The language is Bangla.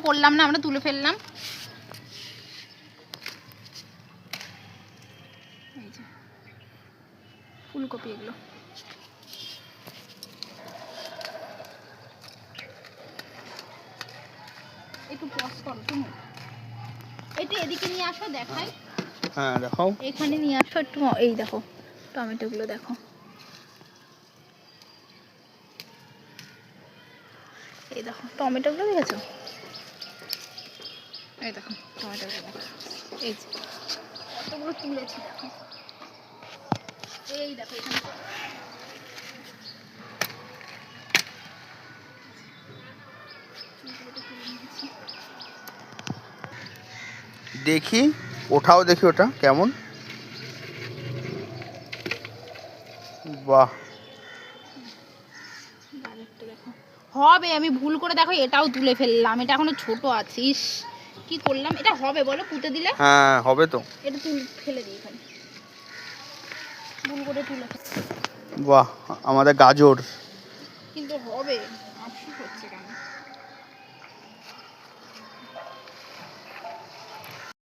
করলাম না, আমরা তুলে ফেললাম। এই যে ফুলকপি এগুলো একটু পজ করো তুমি, এটা এদিকে নিয়ে আসো দেখাই। হ্যাঁ দেখাও, এখানে নিয়ে আসো একটু। এই দেখো টমেটোগুলো দেখো, এই দেখো টমেটোগুলো দেখেছো, এই দেখো টমেটোগুলো দেখো, এই যে কতগুলো তুলেছি দেখো, এই দেখো এখানে দেখি ওঠাও, দেখি ওটা কেমন। বাহ, হবে, আমি ভুল করে দেখো এটাও তুলে ফেললাম, এটা এখনো ছোট আছে। ইস কি করলাম, এটা হবে বলো পুঁতে দিলে? হ্যাঁ হবে তো। এটা তুলে ফেলে দিই এখানে, ভুল করে তুলে। বাহ, আমাদের গাজর